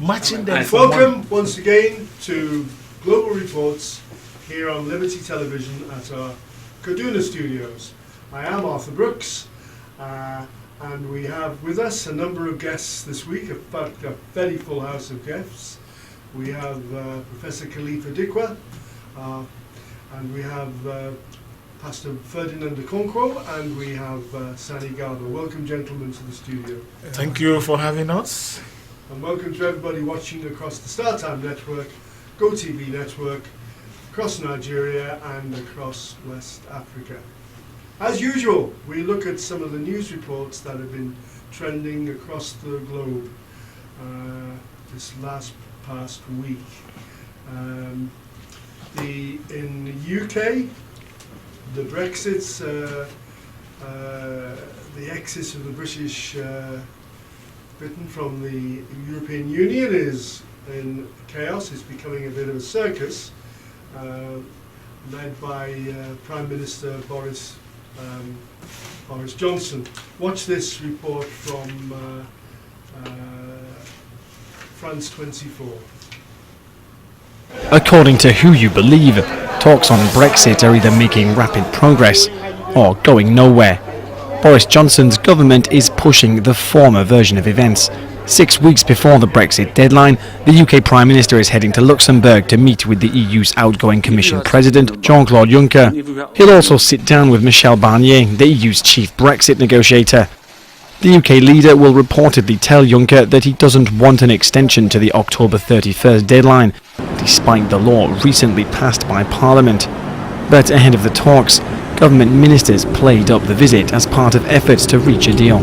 matching them. And welcome once again to Global Reports here on Liberty Television at our Kaduna Studios. I am Arthur Brooks, and we have with us a number of guests this week, in fact a very full house of guests. We have Professor Khalifa Dikwa, and we have Pastor Ferdinand Okonkwo, and we have Sani Garba. Welcome, gentlemen, to the studio. Thank you for having us. And welcome to everybody watching across the StarTime Network, GoTV Network, across Nigeria and across West Africa. As usual, we look at some of the news reports that have been trending across the globe this past week. In the UK, the Brexit, the exit of the Britain from the European Union is in chaos. It's becoming a bit of a circus, led by Prime Minister Boris Johnson. Watch this report from France 24. According to who you believe, talks on Brexit are either making rapid progress or going nowhere. Boris Johnson's government is pushing the former version of events. 6 weeks before the Brexit deadline, the UK Prime Minister is heading to Luxembourg to meet with the EU's outgoing Commission President, Jean-Claude Juncker. He'll also sit down with Michel Barnier, the EU's chief Brexit negotiator. The UK leader will reportedly tell Juncker that he doesn't want an extension to the October 31st deadline, despite the law recently passed by Parliament. But ahead of the talks, government ministers played up the visit as part of efforts to reach a deal.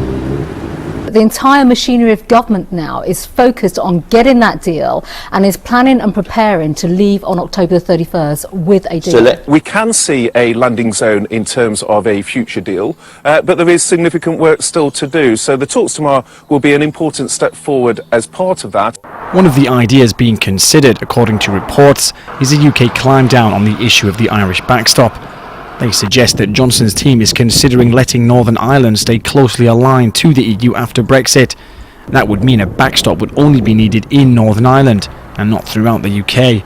The entire machinery of government now is focused on getting that deal and is planning and preparing to leave on October the 31st with a deal. So we can see a landing zone in terms of a future deal, but there is significant work still to do. So the talks tomorrow will be an important step forward as part of that. One of the ideas being considered, according to reports, is a UK climb down on the issue of the Irish backstop. They suggest that Johnson's team is considering letting Northern Ireland stay closely aligned to the EU after Brexit. That would mean a backstop would only be needed in Northern Ireland and not throughout the UK.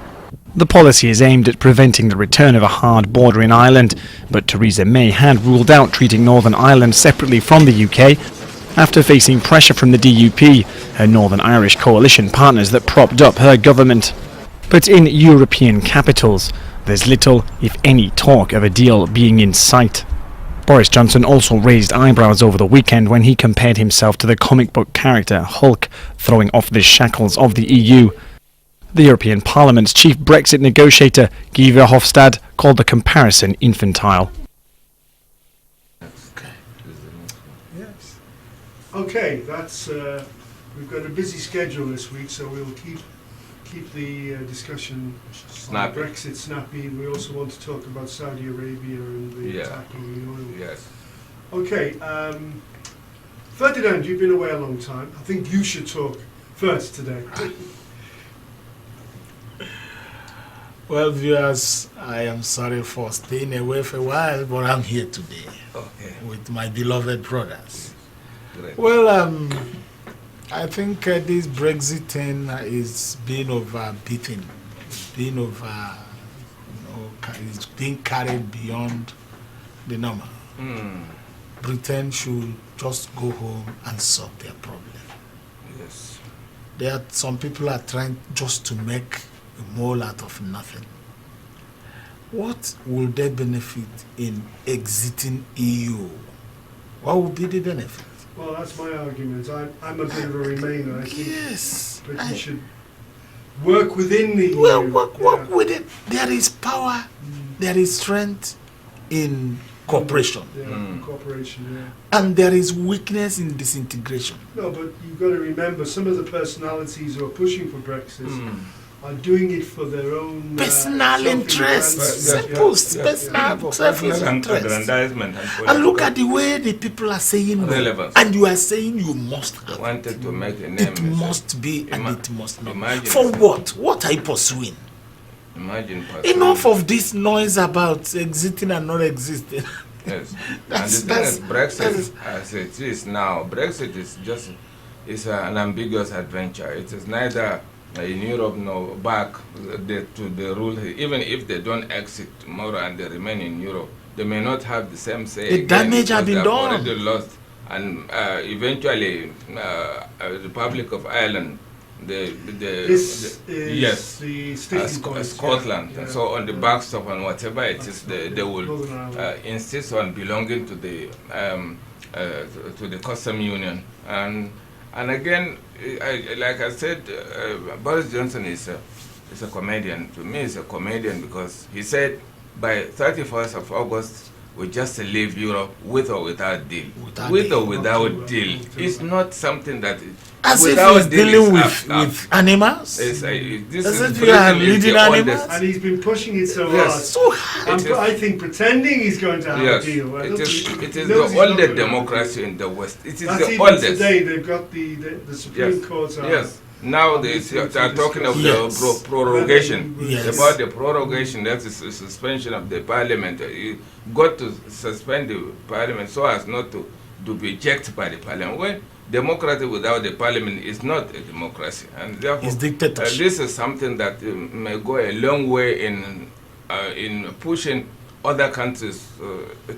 The policy is aimed at preventing the return of a hard border in Ireland, but Theresa May had ruled out treating Northern Ireland separately from the UK after facing pressure from the DUP, her Northern Irish coalition partners that propped up her government. But in European capitals, there's little, if any, talk of a deal being in sight. Boris Johnson also raised eyebrows over the weekend when he compared himself to the comic book character Hulk, throwing off the shackles of the EU. The European Parliament's chief Brexit negotiator, Guy Verhofstadt, called the comparison infantile. Okay, that's we've got a busy schedule this week, so we'll keep the discussion on Brexit snappy. We also want to talk about Saudi Arabia and the attack on the oil. Yes. Okay, Ferdinand, you've been away a long time. I think you should talk first today. Well, viewers, I am sorry for staying away for a while, but I'm here today with my beloved brothers. Great. Well, I think this Brexit thing is being overbeaten, being it's being carried beyond the normal. Britain should just go home and solve their problem. Yes. There are some people are trying just to make a mole out of nothing. What will they benefit in exiting EU? What will be the benefit? Well, that's my argument. I'm a bit of a Remainer. I think Britain should work within the EU. Well, work with it. There is power, there is strength in cooperation. Cooperation, And there is weakness in disintegration. No, but you've got to remember, some of the personalities who are pushing for Brexit are doing it for their own personal interests, personal self-interest. And look at the way the people are saying no, and you are saying you must have wanted to make a name. It must be and it must not. For what? What are you pursuing? Imagine pursuing. Enough of this noise about exiting and not existing. Yes. And the thing is, Brexit, as it is now, Brexit is just is an ambiguous adventure. It is neither in Europe nor back to the rule. Even if they don't exit tomorrow and they remain in Europe, they may not have the same say. The damage has been done. Already lost, and eventually, Republic of Ireland, This is the sticking point, Scotland, yeah. and so on the backstop and whatever it is, they will Northern Ireland. insist on belonging to the custom union. And again, like I said, Boris Johnson is a comedian. To me, he's a comedian because he said by 31st of August we just leave Europe with or without deal. With or without deal. It's not something that. As if he's dealing with animals. This As is if you are leading animals. And he's been pushing it so Yes. hard. I think pretending he's going to have Yes, a deal. it is knows he's the not oldest gonna- democracy in the West. It is That's the even oldest. today. They've got the Supreme Yes. Court. Yes. Now they are talking of the Yes. prorogation. Yes. About the prorogation, that is the suspension of the parliament. You got to suspend the parliament so as not to be checked by the parliament. When democracy without the parliament is not a democracy, and therefore It's dictatorship. this is something that may go a long way in pushing other countries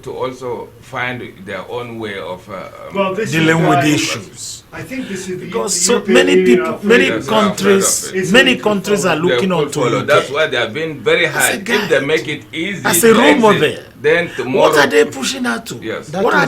to also find their own way of Well, this is Dealing with why- issues. I think this is the Because the so European many Union people, are afraid many of Yes, that. countries, It's many only to countries are follow. looking They on could to follow. UK. That's why they have been very As a hard. If guide. they make it easy, As a to role exit, model. then tomorrow. What are they pushing out to? Yes. What are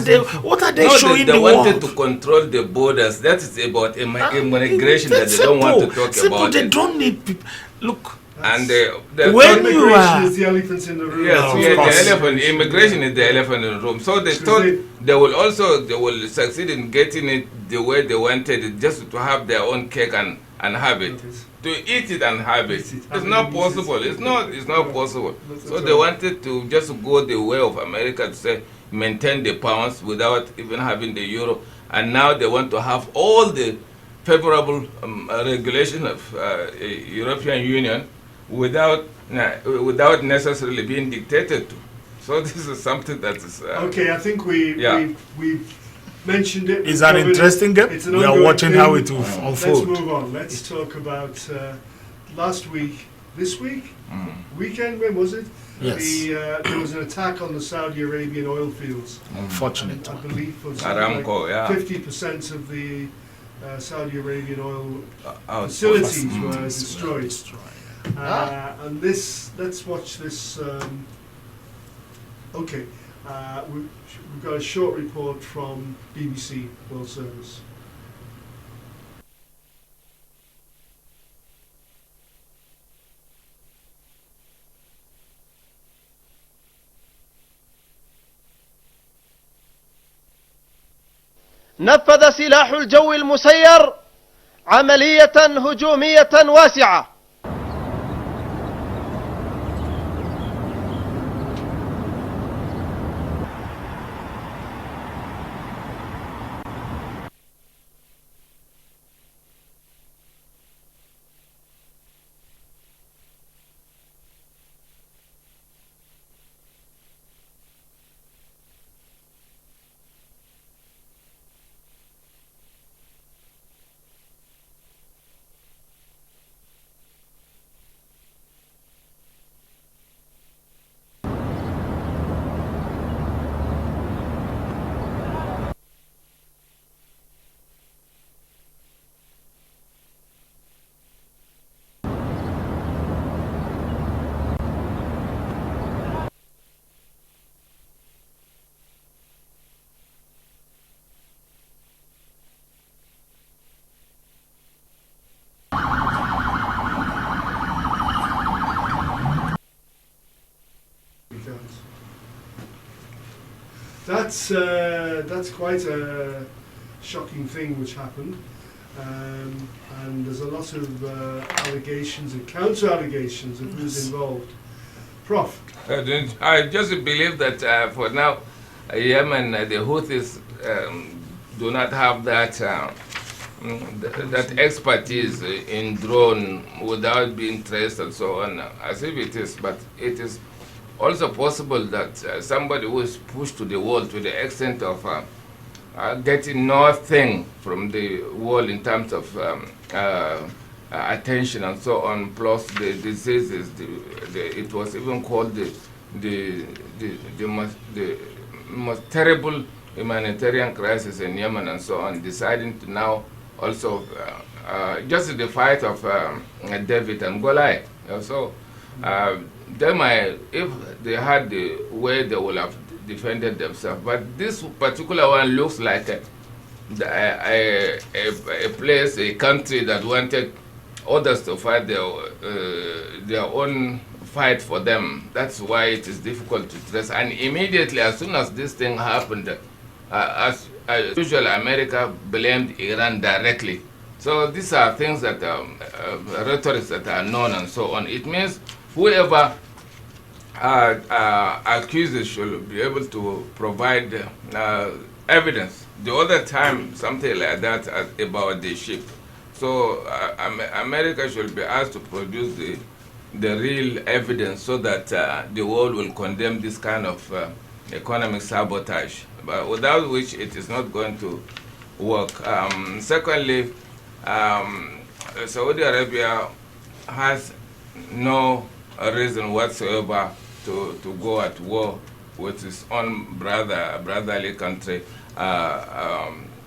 they No, showing they the wanted world? to control the borders. That is about Ah, immigration that it's they don't want to simple. talk Simple. about. They it. don't need people. Look, And When thought- you Immigration are- is the elephant in the room. yes, of yeah, course. the elephant. Immigration is the elephant in the room. So they thought they will succeed in getting it the way they wanted it, just to have their own cake and have it. To eat it and have it. Eat it, It's have not it, eat possible. it. It's not possible. Not So at they all. wanted to just go the way of America to say maintain the pounds without even having the euro, and now they want to have all the favorable regulation of European Union without necessarily being dictated to. So this is something that is Okay, I think we've mentioned it. it's we've an covered it. interesting game. It's an We are ongoing watching thing. how it will Let's unfold. move on. Let's talk about this week, weekend, when was it? Yes. There was an attack on the Saudi Arabian oil fields. Unfortunate. I one. believe for Aramco, yeah. 50% of the Saudi Arabian oil out. facilities were destroyed. Destroyed. And this, let's watch this. Okay, we've got a short report from BBC World Service. نفذ سلاح الجو المسير عملية هجومية واسعة That's quite a shocking thing which happened, and there's a lot of allegations and counter-allegations of who's involved. Prof. I just believe that for now, Yemen, the Houthis do not have that that expertise in drone without being traced and so on, as if it is. But it is also possible that somebody who is pushed to the wall to the extent of getting nothing from the world in terms of attention and so on, plus the diseases. It was even called the most terrible humanitarian crisis in Yemen and so on, deciding to now also just the fight of David and Goliath. So they might, if they had the way, they would have defended themselves. But this particular one looks like a place, a country that wanted others to fight their own fight for them. That's why it is difficult to trace. And immediately, as soon as this thing happened, as usual, America blamed Iran directly. So these are things that rhetorics that are known and so on. It means whoever accuses should be able to provide evidence. The other time, something like that about the ship. So America should be asked to produce the real evidence so that the world will condemn this kind of economic sabotage, but without which it is not going to work. Secondly, Saudi Arabia has no reason whatsoever to go at war with its own brotherly country,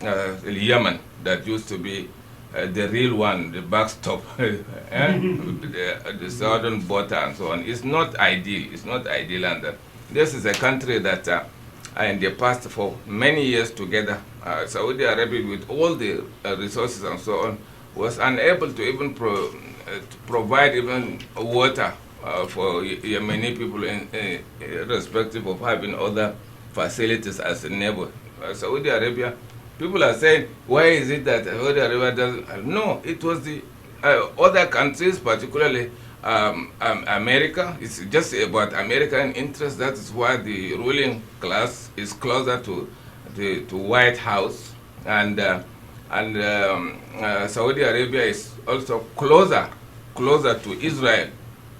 Yemen, that used to be the real one, the backstop, the southern border and so on. It's not ideal. It's not ideal, and this is a country that in the past for many years together, Saudi Arabia, with all the resources and so on, was unable to even provide even water for Yemeni people, irrespective of having other facilities as a neighbor. Saudi Arabia, people are saying, why is it that Saudi Arabia doesn't? No, it was the other countries, particularly America. It's just about American interests. That is why the ruling class is closer to the White House, and Saudi Arabia is also closer to Israel,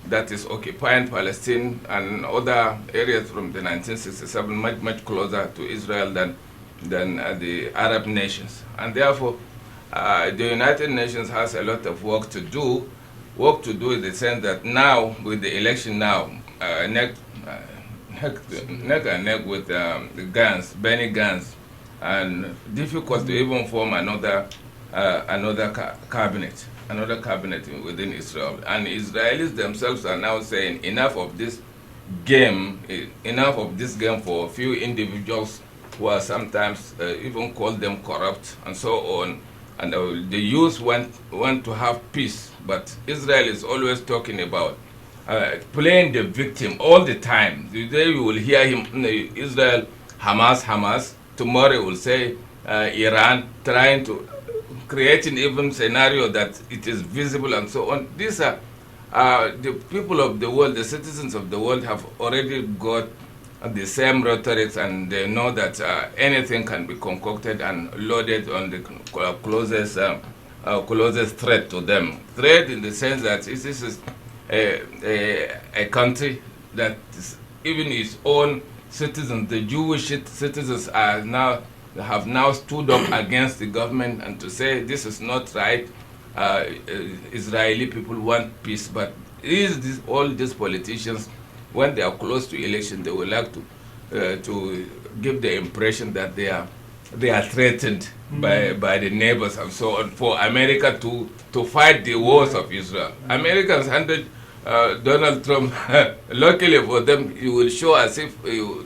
that is occupying Palestine and other areas from the 1967, much closer to Israel than the Arab nations. And therefore, the United Nations has a lot of work to do in the sense that now, with the election now, neck and neck with Benny Gantz, and difficult to even form another cabinet within Israel. And Israelis themselves are now saying enough of this game for a few individuals who are sometimes even called them corrupt and so on. And the youth want to have peace, but Israel is always talking about playing the victim all the time. Today you will hear him, Israel, Hamas. Tomorrow you will say Iran, trying to creating even scenario that it is visible and so on. These are the people of the world, the citizens of the world have already got the same rhetorics, and they know that anything can be concocted and loaded on the closest threat to them. Threat in the sense that this is a country that is, even its own citizens, the Jewish citizens, have now stood up against the government and to say this is not right. Israeli people want peace, but all these politicians, when they are close to election, they would like to give the impression that they are threatened by the neighbors and so on, for America to fight the wars of Israel. Americans handed Donald Trump, luckily for them, he will show as if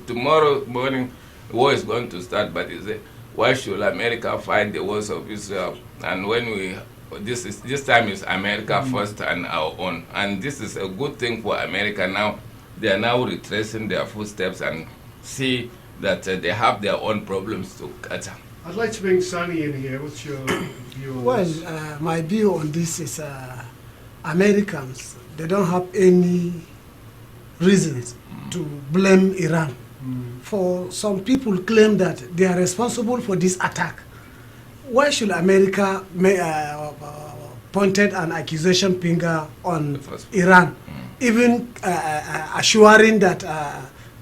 tomorrow morning war is going to start, but he said, why should America fight the wars of Israel? And when this time is America first and our own, and this is a good thing for America now. They are now retracing their footsteps and see that they have their own problems to catch up. I'd like to bring Sani in here. What's your view on this? Well, my view on this is Americans, they don't have any reasons to blame Iran. For some people claim that they are responsible for this attack. Why should America pointed an accusation finger on Iran, even assuring that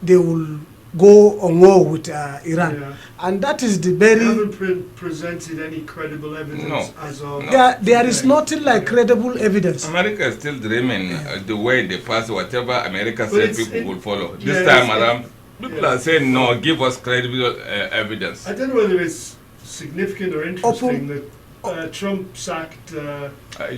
they will go on war with Iran. Yeah. And that is the They very... haven't presented any credible evidence No. as of... There is nothing like credible evidence. America is still dreaming the way they pass whatever America But said it's- people will follow. yeah, This time it's- around, people are saying no, give us credible evidence. I don't know whether it's significant or interesting that Trump sacked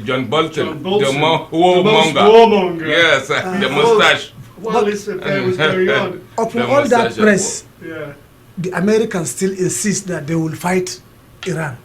John Bolton, John Bolton, the most warmonger. warmonger. Yes, the mustache. while this affair was going on. Upon The all that mustache press, Yeah. the Americans still insist that they will fight Iran.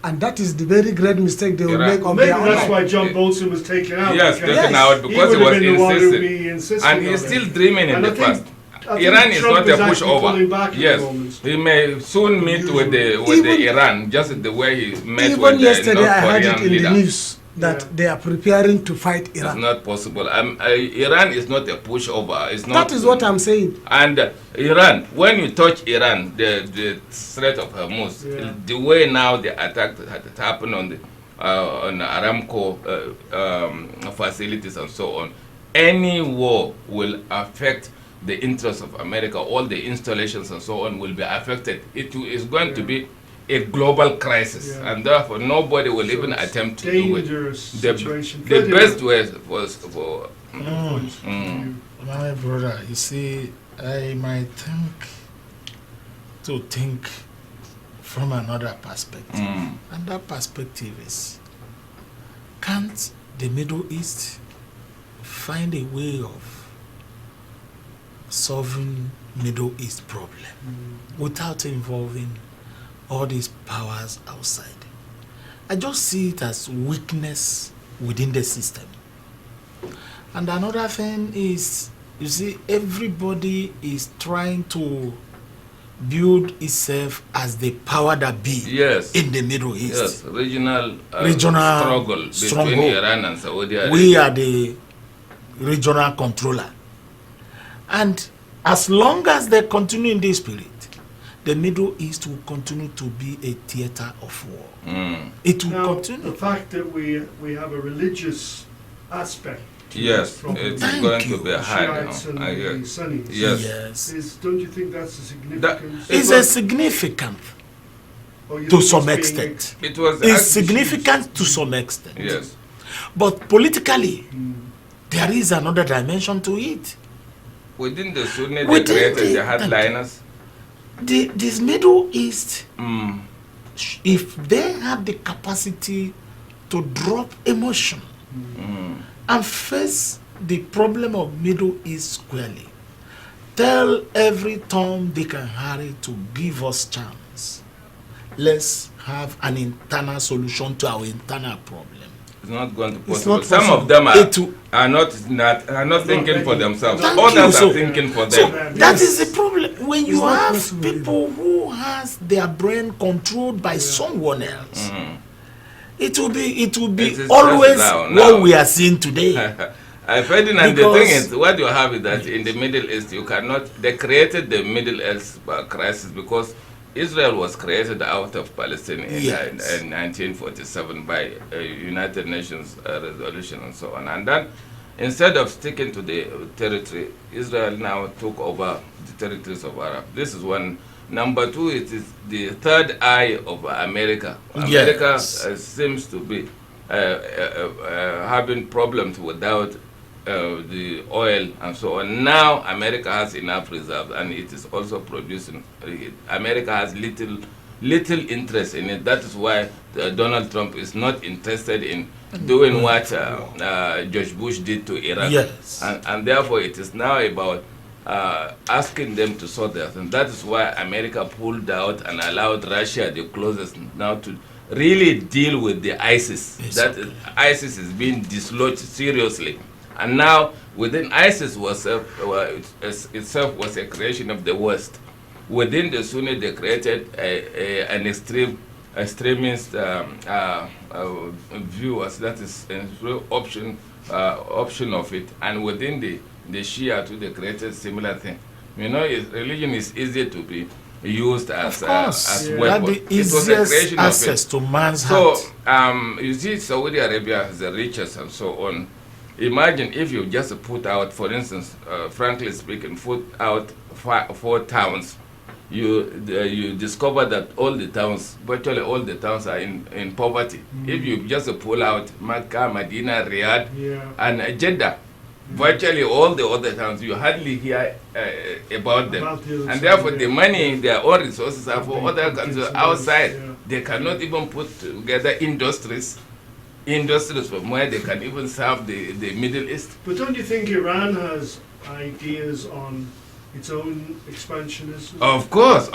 And that is the very great mistake they will Iran. make Well, on maybe their that's own. why John Bolton was taken out. Yes, because taken Yes. out because he would was have been the one who'd insisting. be insisting And on he's it. still dreaming in And the I think- past. I think Iran is Trump not a actually pulling pushover. back at Yes, the moment. he may soon meet with the Even- Iran, just the way he met Even with the yesterday North I heard Korean it in leader. the news that Yeah. they are preparing to fight It's Iran. not possible. Iran is not a pushover. It's not. That is what I'm saying. And Iran, when you touch Iran, the Strait of Hormuz, Yeah. the way now the attack had happened on the Aramco facilities and so on, any war will affect the interests of America. All the installations and so on will be affected. It is going to be a global crisis, Yeah. and therefore nobody will even it's attempt to do it. dangerous The, situation. the best way was for My brother, you see, I might think from another perspective. And that perspective is, can't the Middle East find a way of solving Middle East problem without involving all these powers outside? I just see it as weakness within the system. And another thing is, you see, everybody is trying to build itself as the power that be Yes. in the Middle East. Yes, regional Regional struggle stronghold. between Iran and Saudi Arabia. We are the regional controller. And as long as they continue in this spirit, the Middle East will continue to be a theater of war. It will Now, continue. the fact that we have a religious aspect to Yes, this problem, it is Thank going you. to be the hard Shiites and now. the Sunnis. Yes. Yes. Don't you think that's a significant... It's a significant or you to think some it's being extent. It was It's actually- significant to some extent. Yes. But politically, there is another dimension to it. Within the Sunni, they Within created the the- hardliners. This Middle East, Mm. if they have the capacity to drop emotion and face the problem of Middle East squarely, tell every Tom, Dick and Harry to give us chance. Let's have an internal solution to our internal problem. It's not going to be It's possible. not Some possible. of them It will- are not thinking for themselves. Thank Others you. are So- thinking for So them. that is the problem. When you not have possible. people who has their brain controlled by someone else, it will be It is always just now. what we are seeing today. Ferdinand, the thing Because- is, what you have is that in the Middle East, you cannot. They created the Middle East crisis because Israel was created out of Palestine in 1947 by a United Nations resolution and so on. And then, instead of sticking to the territory, Israel now took over the territories of Arab. This is one. Number two, it is the third eye of America. America Yes. seems to be having problems without the oil and so on. Now America has enough reserves and it is also producing. America has little interest in it. That is why Donald Trump is not interested in doing what George Bush did to Iraq. Yes. And therefore it is now about asking them to sort that. And that is why America pulled out and allowed Russia, the closest now, to really deal with the ISIS. Yes, That ISIS is being dislodged seriously. And now within ISIS itself was a creation of the West. Within the Sunni, they created an extremist view, as that is an option of it. And within the Shia too, they created similar thing. You know, religion is easy to be used as That weapon. the It was a easiest creation of access it. to man's So heart. you see, Saudi Arabia has the riches and so on. Imagine if you just put out, for instance, frankly speaking, put out 4 towns. You discover that all the towns, virtually all the towns are in poverty. If you just pull out Makkah, Medina, Riyadh, and Jeddah, virtually all the other towns, you hardly hear about them. And therefore, the money, their own resources are for other countries outside. They cannot even put together industries from where they can even serve the Middle East. But don't you think Iran has ideas on its own expansionism? Of course,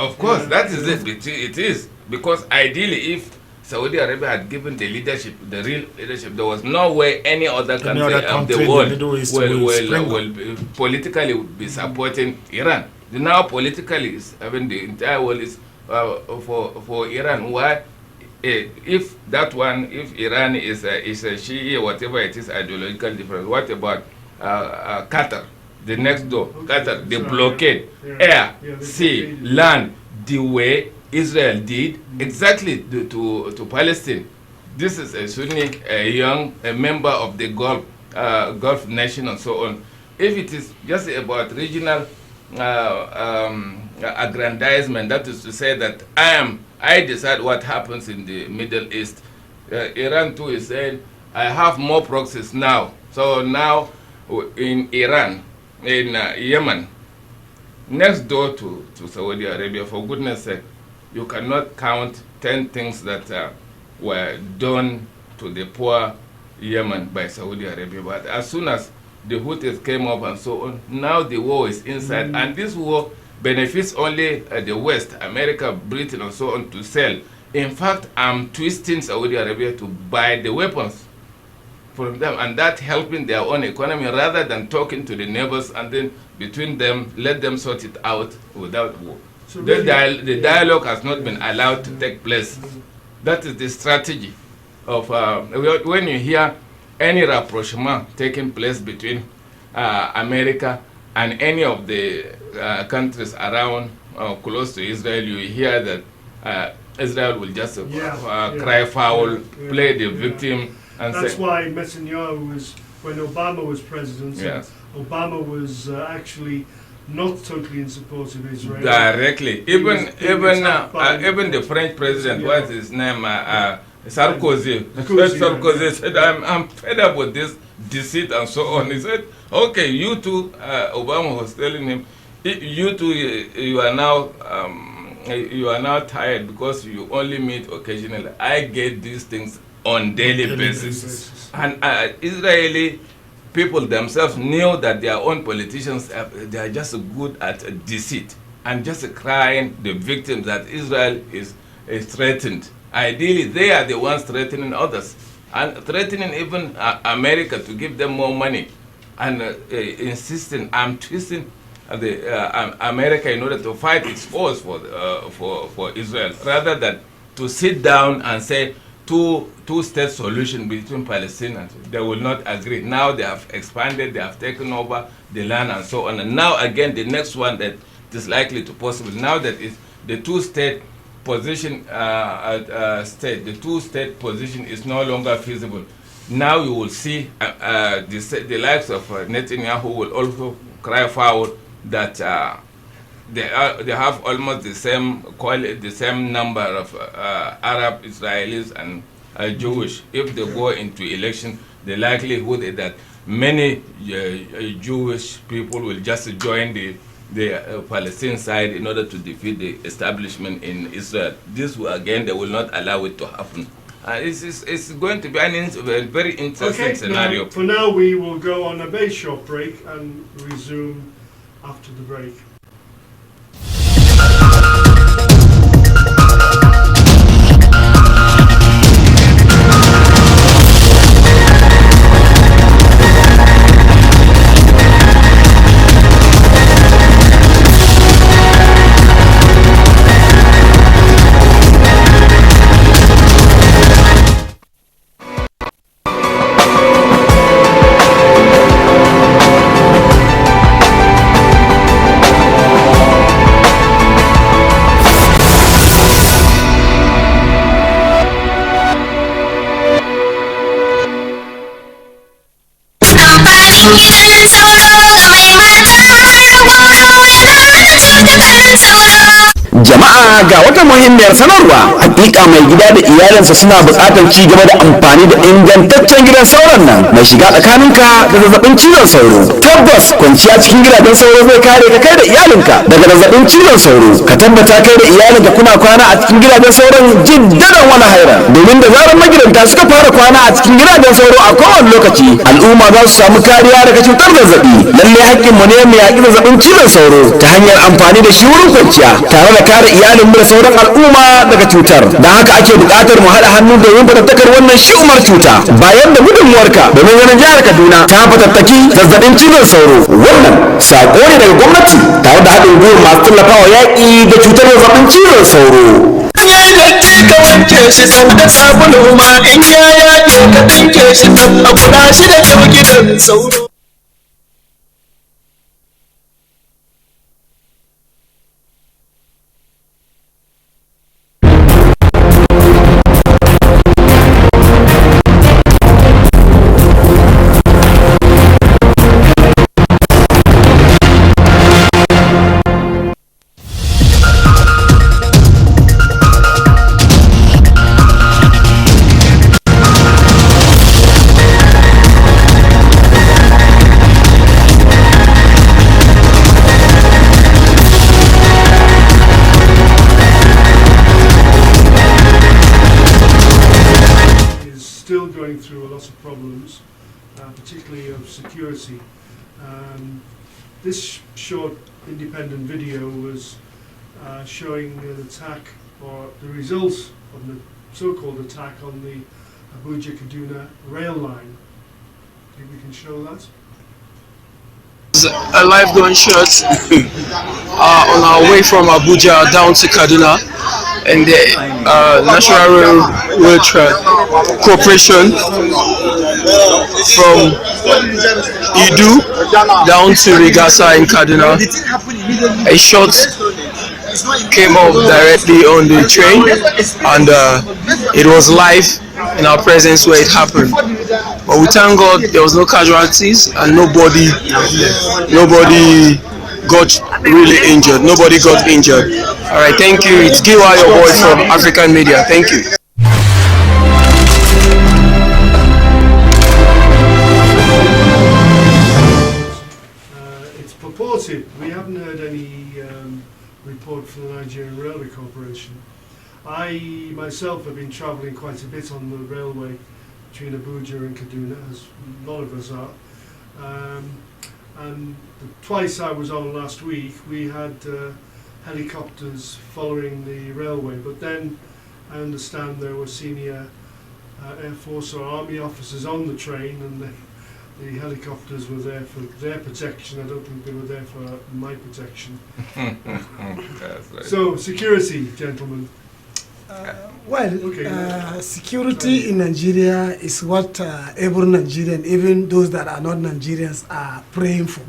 that is it. It is. Because ideally, if Saudi Arabia had given the leadership, the real leadership, there was no way any other country of the world will politically would be supporting Iran. Now politically, the entire world is for Iran. Why? If Iran is a Shia, whatever it is, ideological difference, what about Qatar, the next door? Qatar, the blockade, air, sea, land, the way Israel did exactly to Palestine. This is a Sunni, a member of the Gulf nation and so on. If it is just about regional aggrandizement, that is to say that I decide what happens in the Middle East. Iran too is saying, I have more proxies now. So now in Iran, in Yemen, next door to Saudi Arabia, for goodness sake, you cannot count 10 things that were done to the poor Yemen by Saudi Arabia. But as soon as the Houthis came up and so on, now the war is inside. And this war benefits only the West, America, Britain, and so on, to sell. In fact, I'm twisting Saudi Arabia to buy the weapons from them, and that helping their own economy rather than talking to the neighbors and then between them, let them sort it out without war. So really, the dialogue has not been allowed to take place. That is the strategy of when you hear any rapprochement taking place between America and any of the countries around close to Israel, you hear that Israel will just cry foul, play the victim. And that's why Netanyahu was, when Obama was president, Obama was actually not totally in support of Israel. Directly. Even the French president, what's his name? Sarkozy. Sarkozy said, I'm fed up with this deceit and so on. He said, okay, you two, Obama was telling him, you two, you are now tired because you only meet occasionally. I get these things on daily basis. And Israeli people themselves knew that their own politicians, they are just good at deceit and just crying the victims that Israel is threatened. Ideally, they are the ones threatening others and threatening even America to give them more money and insisting, I'm twisting America in order to fight its foes for Israel, rather than to sit down and say two-state solution between Palestinians. They will not agree. Now they have expanded, they have taken over the land and so on. And now again, the next one that is likely to possible, now that is the two-state position, the two-state position is no longer feasible. Now you will see the likes of Netanyahu will also cry foul that they have almost the same number of Arab Israelis and Jewish. If they go into election, the likelihood is that many Jewish people will just join the Palestinian side in order to defeat the establishment in Israel. This will, again, they will not allow it to happen. It's going to be a very interesting scenario. For now, we will go on a very short break and resume after the break. Jama'a ga wata muhimmiyar sanarwa, hakika mai gida da iyalinsa suna buƙatar ci gaba da amfani da ingantaccen gidan sauron nan mai shiga tsakaninka da zazzabin cizon sauro. Tabbas kwanciya cikin gidajen sauro zai kare ka kai da iyalinka daga zazzabin cizon sauro. Ka tabbata kai da iyalinka kuna kwana a cikin gidajen sauron jiddadan wani haira, domin da zarar magidanta suka fara kwana a cikin gidajen sauro a kowane lokaci al'umma za su samu kariya daga cutar zazzabi. Lalle hakkin mu ne mu yaƙi zazzabin cizon sauro ta hanyar amfani da shi wurin kwanciya tare da kare iyalin mu da sauran al'umma daga cutar. Da haka ake buƙatar mu haɗa hannu domin fatattakar wannan shi'umar cuta. Bayan da gudunmuwarka domin ganin jihar Kaduna ta fatattaki zazzabin cizon sauro. Wannan sako ne daga gwamnati tare da haɗin gwiwar masu tallafawa yaƙi da cutar zazzabin cizon sauro. Ka wanke shi sau da sabulu ma in ya yage ka dinke shi dan a kula shi da kyau gidan sauro. Through a lot of problems, particularly of security. This short independent video was showing an attack, or the results of the so-called attack on the Abuja Kaduna rail line. Think we can show that? A live gun shot on our way from Abuja down to Kaduna, and the National Railway Corporation from Idu down to Rigasa in Kaduna. A shot came off directly on the train, and it was live in our presence where it happened. But we thank God there was no casualties and nobody got really injured. Nobody got injured. All right, thank you. It's Giwa, your boy from African Media. Thank you. It's purported. We haven't heard any report from the Nigerian Railway Corporation. I myself have been travelling quite a bit on the railway between Abuja and Kaduna, as a lot of us are. And twice I was on last week, we had helicopters following the railway, but then I understand there were senior Air Force or Army officers on the train, and the helicopters were there for their protection. I don't think they were there for my protection. So, security, gentlemen. Security in Nigeria is what every Nigerian, even those that are not Nigerians, are praying for.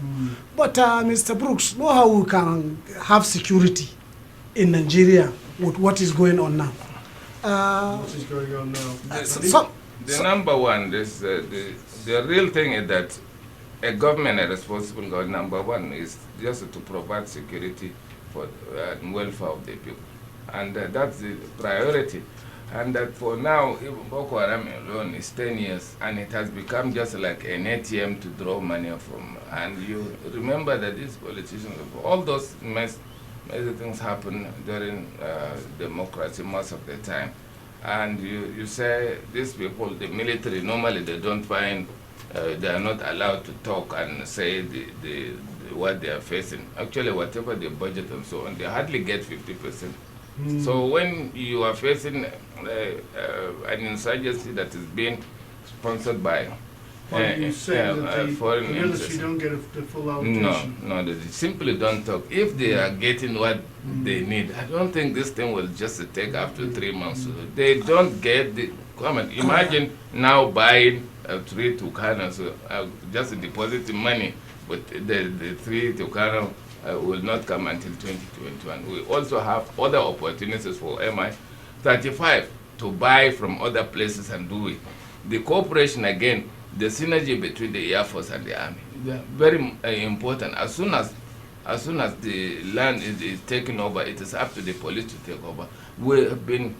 But Mr. Brooks, know how we can have security in Nigeria with what is going on now? What is going on now? The number one, the real thing is that a government, a responsible government, number one is just to provide security for the welfare of the people. And that's the priority. And that for now, even Boko Haram alone is 10 years, and it has become just like an ATM to draw money from. And you remember that these politicians, all those messy things happen during democracy most of the time. And you say these people, the military, normally they don't find, they are not allowed to talk and say what they are facing. Actually, whatever the budget and so on, they hardly get 50%. So when you are facing an insurgency that is being sponsored by you say that the foreign military don't get the full allocation? No, they simply don't talk. If they are getting what they need, I don't think this thing will just take after 3 months. They don't get the comment. Imagine now buying 3 Tucanos, just depositing money, but the 3 Tucanos will not come until 2021. We also have other opportunities for MI-35 to buy from other places and do it. The cooperation, again, the synergy between the Air Force and the Army, they are very important. As soon as as soon as the land is taken over, it is up to the police to take over. We have been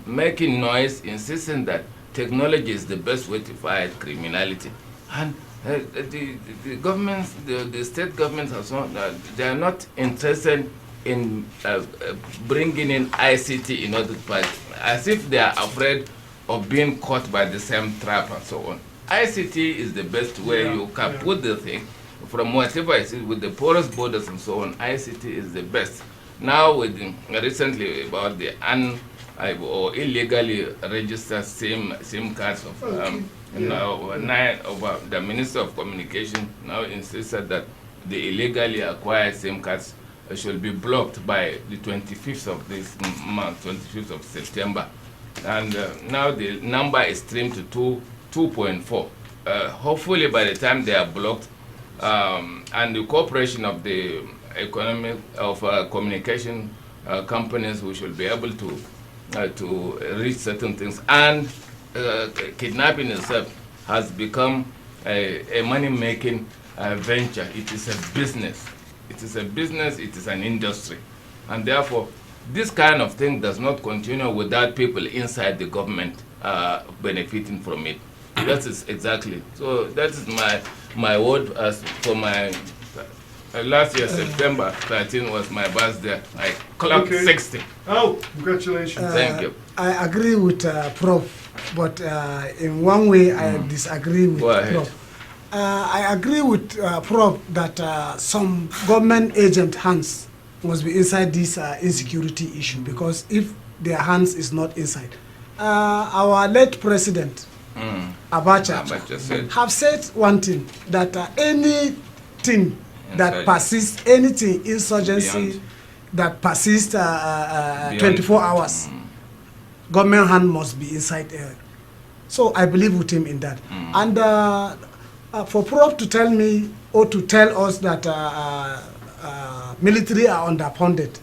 making noise, insisting that technology is the best way to fight criminality. And the governments, the state governments and so on, they are not interested in bringing in ICT in order to fight, as if they are afraid of being caught by the same trap and so on. ICT is the best way you can put the thing from whatever it is, with the porous borders and so on. ICT is the best. Now, with recently about the or illegally registered SIM cards of the Minister of Communication now insisted that the illegally acquired SIM cards should be blocked by the 25th of this month, 25th of September. And now the number is trimmed to 2.4. Hopefully by the time they are blocked, and the cooperation of the communication companies, we should be able to reach certain things. And kidnapping itself has become a money-making venture. It is a business. It is a business. It is an industry. And therefore, this kind of thing does not continue without people inside the government benefiting from it. That is exactly. So that is my word. As for my last year, September 13 was my birthday. I clocked 60. Oh, congratulations. Thank you. I agree with Prof, but in one way I disagree with Prof. I agree with Prof that some government agent hands must be inside this insecurity issue, because if their hands is not inside. Our late president, Abacha have said one thing, that anything that persists, anything insurgency that persists 24 hours, government hand must be inside there. So I believe with him in that. And for Prof to tell me or to tell us that military are underfunded,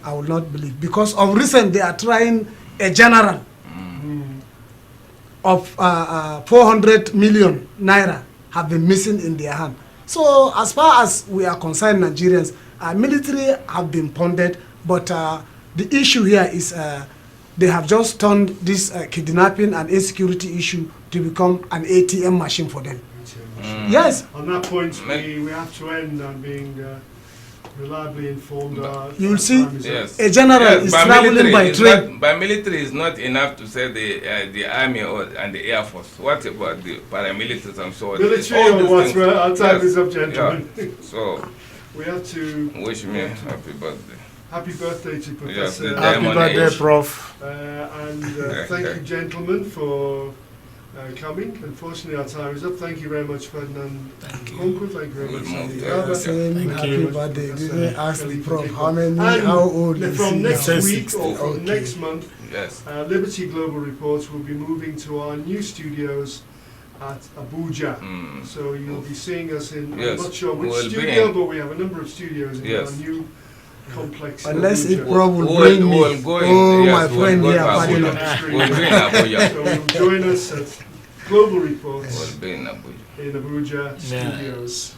I will not believe, because of recent they are trying a general of 400 million naira have been missing in their hand. So as far as we are concerned, Nigerians, military have been funded, but the issue here is they have just turned this kidnapping and insecurity issue to become an ATM machine for them. Yes. On that point, we have to end on being reliably informed. You will see yes. a general is traveling by train. By military is not enough to say the army and the air force. What about the paramilitaries and so on? Military or what? Our time is up, gentlemen. Yeah. So we have to wish me happy birthday. Happy birthday to Professor. Yes, happy birthday, Prof. And thank you, gentlemen, for coming. Unfortunately, our time is up. Thank you very much, Ferdinand Okonkwo. Thank you very much, Sani Garba. Happy birthday. Didn't ask the Prof how old is from he next now? week or from next month, yes. Liberty Global Reports will be moving to our new studios at Abuja. So you'll be seeing us in, I'm not sure which studio, but we have a number of studios in our new complex. Unless it probably will bring me, my friend here, Ferdinand. So you'll join us at Global Reports in Abuja Studios.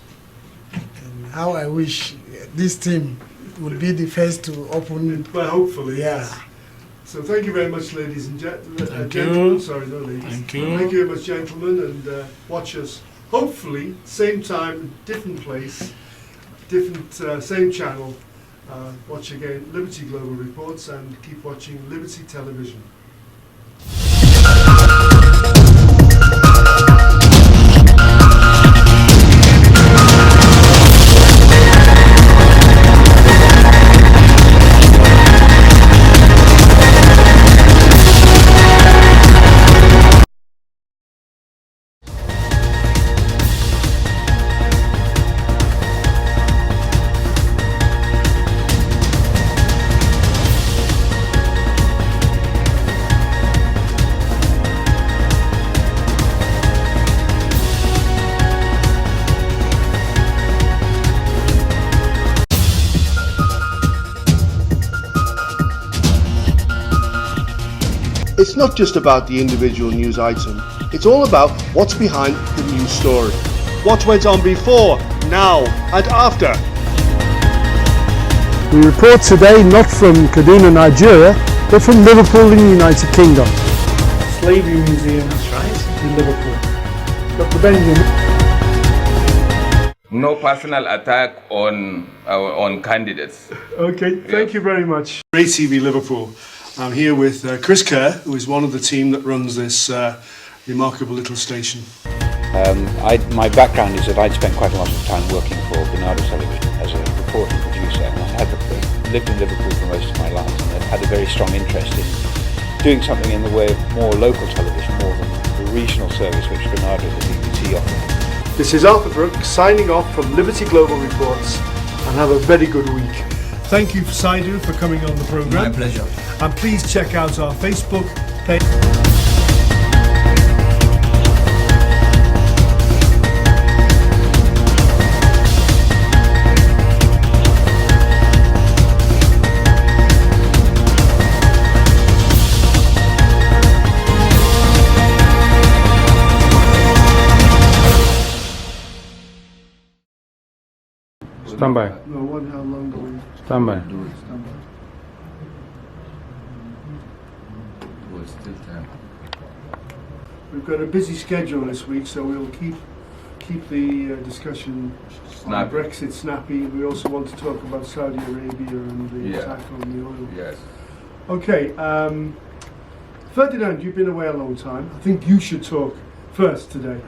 And how I wish this team would be the first to open. Well, hopefully, yeah. yes. So thank you very much, ladies and gentlemen. Sorry, no ladies. Thank you. Thank you very much, gentlemen, and watch us. Hopefully, same time, different place, different same channel. Watch again Liberty Global Reports and keep watching Liberty Television. It's not just about the individual news item, it's all about what's behind the news story. What went on before, now and after. We report today not from Kaduna, Nigeria, but from Liverpool in the United Kingdom. Slavery Museum. That's right. In Liverpool. Dr. Benjamin. No personal attack on candidates. Okay, thank you very much. Ray TV Liverpool. I'm here with Chris Kerr, who is one of the team that runs this remarkable little station. My background is that I'd spent quite a lot of time working for Bernardo Television as a reporter and producer, and I had lived in Liverpool for most of my life, and I've had a very strong interest in doing something in the way of more local television, more than the regional service which Bernardo and the BBC offer. This is Arthur Brooks signing off from Liberty Global Reports, and have a very good week. Thank you, Saidu, for coming on the programme. My pleasure. And please check out our Facebook page. Stand by. No, how long do we Stand by. do it? Stand by. Well, still time. We've got a busy schedule this week, so we'll keep the discussion on Brexit snappy. We also want to talk about Saudi Arabia and the attack on the oil. Yes. Okay, Ferdinand, you've been away a long time. I think you should talk first today.